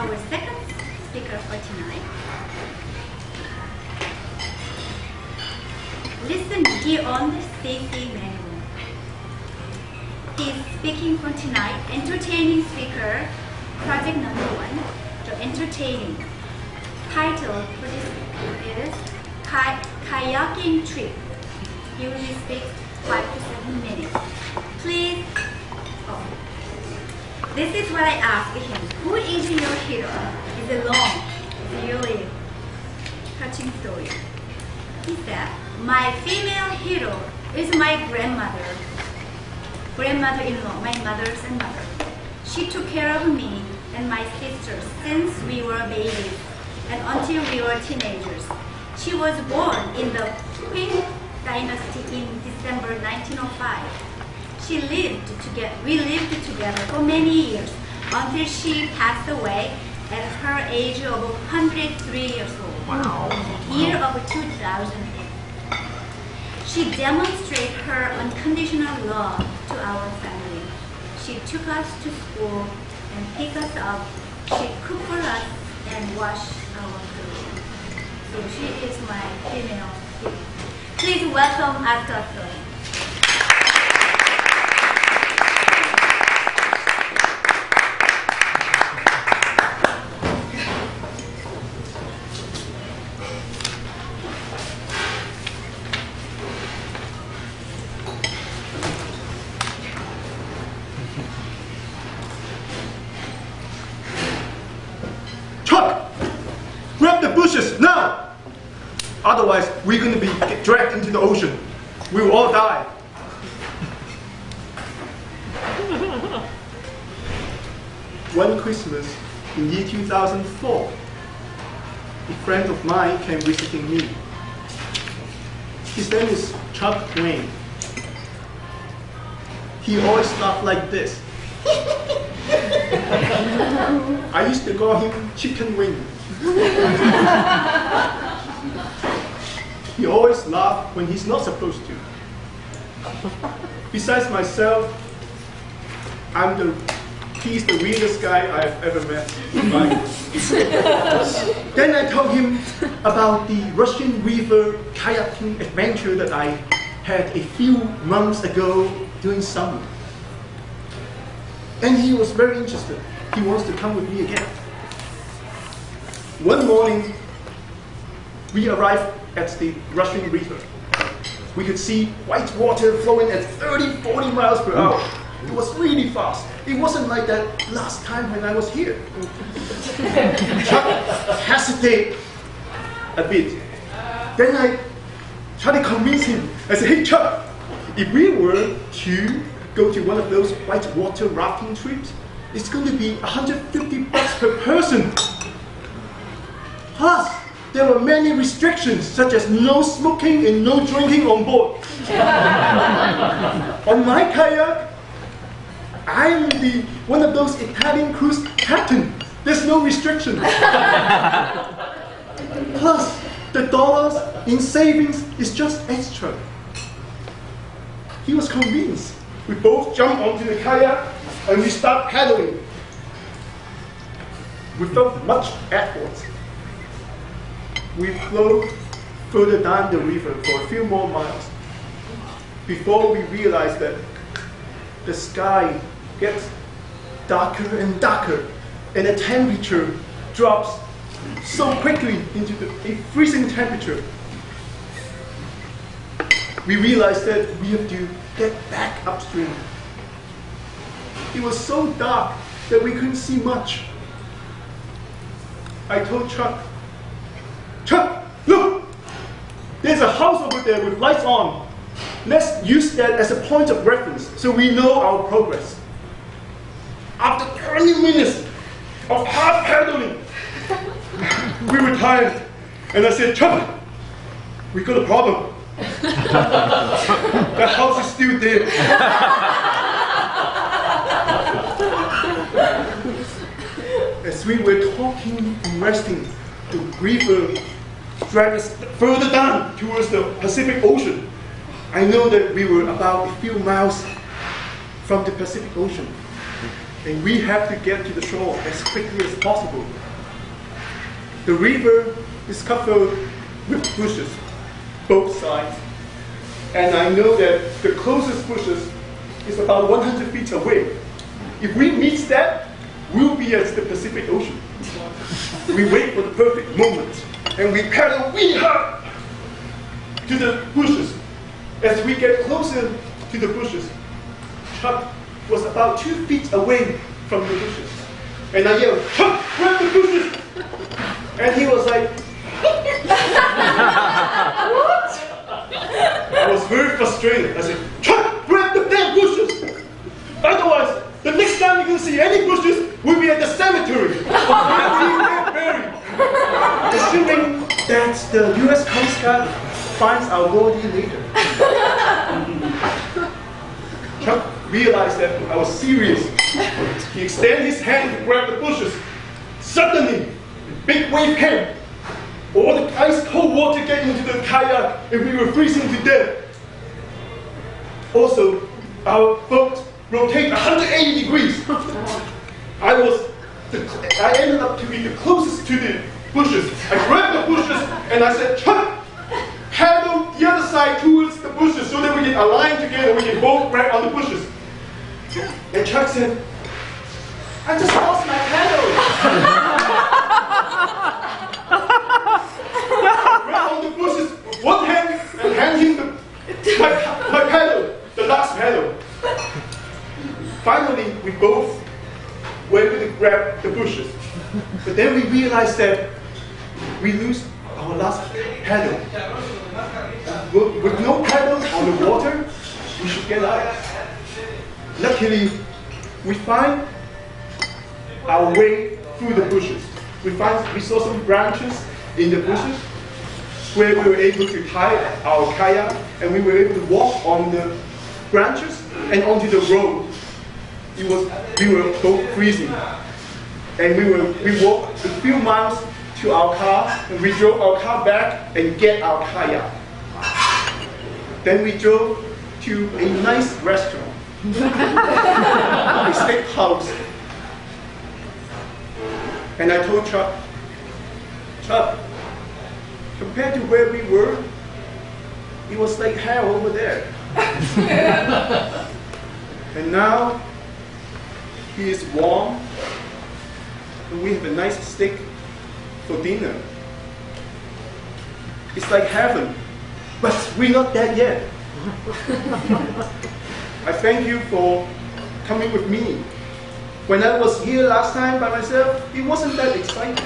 our second speaker for tonight. Listen beyond Stacy Manaul. He is speaking for tonight. Entertaining speaker, project number 1, the entertaining. Title for this is Kayaking Trip. He usually speaks 5 to 7 minutes. Please. Oh. This is what I asked him. Who is your hero? It's a long, really touching story. He said, my female hero is my grandmother-in-law, my mother's mother. She took care of me and my sisters since we were babies and until we were teenagers. She was born in the Qing dynasty in December 1905. We lived together for many years until she passed away at her age of 103 years old. Wow. Year of 2008. She demonstrated her unconditional love to our family. She took us to school and picked us up. She cooked for us and washed our clothes. So she is my female hero. Please welcome Asta. Grab the bushes now! Otherwise, we're going to be dragged into the ocean. We will all die. One Christmas in year 2004, a friend of mine came visiting me. His name is Chuck Wayne. He always laughed like this. I used to call him Chicken Wing. He always laughs when he's not supposed to. Besides myself, he's the weirdest guy I've ever met in life. Then I told him about the Russian River kayaking adventure that I had a few months ago during summer. And he was very interested. He wants to come with me again. One morning, we arrived at the Russian River. We could see white water flowing at 30-40 miles per hour. It was really fast. It wasn't like that last time when I was here. Chuck hesitated a bit. Then I tried to convince him. I said, hey Chuck, if we were to go to one of those whitewater rafting trips, it's going to be $150 per person. Plus, there were many restrictions, such as no smoking and no drinking on board. On my kayak, I'm one of those Italian cruise captains. There's no restriction. Plus, the dollars in savings is just extra. He was convinced. We both jumped onto the kayak and we started paddling. Without much effort, we flowed further down the river for a few more miles before we realized that the sky gets darker and darker and the temperature drops so quickly into a freezing temperature. We realized that we have to get back upstream. It was so dark that we couldn't see much. I told Chuck, look! There's a house over there with lights on. Let's use that as a point of reference so we know our progress. After 20 minutes of hard paddling, we were tired. And I said, Chuck, we got a problem. The house is still there. As we were talking and resting, the river dragged us further down towards the Pacific Ocean. I know that we were about a few miles from the Pacific Ocean. and we have to get to the shore as quickly as possible. The river is covered with bushes, both sides, and I know that the closest bushes is about 100 feet away. If we miss that, we'll be at the Pacific Ocean. We wait for the perfect moment, and we paddle really hard to the bushes. As we get closer to the bushes, Chuck was about 2 feet away from the bushes. And I yelled, "Chuck, grab the bushes!" And he was like, "What?" I was very frustrated. I said, "Chuck, grab the damn bushes! Otherwise, the next time you're going to see any bushes, we'll be at the cemetery. Buried. Assuming that the US Coast Guard finds our body later." Chuck realized that I was serious. He extended his hand to grab the bushes. Suddenly, a big wave came. All the ice cold water got into the kayak, and we were freezing to death. Also, our boat rotated 180 degrees. I ended up to be the closest to the bushes. I grabbed the bushes and I said, "Chuck, paddle the other side towards the bushes so that we can align together, we can both grab on the bushes." And Chuck said, "I just lost my paddle." I grabbed on the bushes with one hand and handed him my paddle, the last paddle. Finally, we both were able to grab the bushes. But then we realized that we lose our last paddle. With no paddle on the water, we should get out. Luckily, we find our way through the bushes. We saw some branches in the bushes where we were able to tie our kayak, and we were able to walk on the branches and onto the road. We were both freezing, and we walked a few miles to our car, and we drove our car back and get our kayak. Then we drove to a nice restaurant, a steakhouse, and I told Chuck, compared to where we were, it was like hell over there. And now he is warm, and we have a nice steak for dinner. It's like heaven, but we're not dead yet. I thank you for coming with me. When I was here last time by myself, it wasn't that exciting.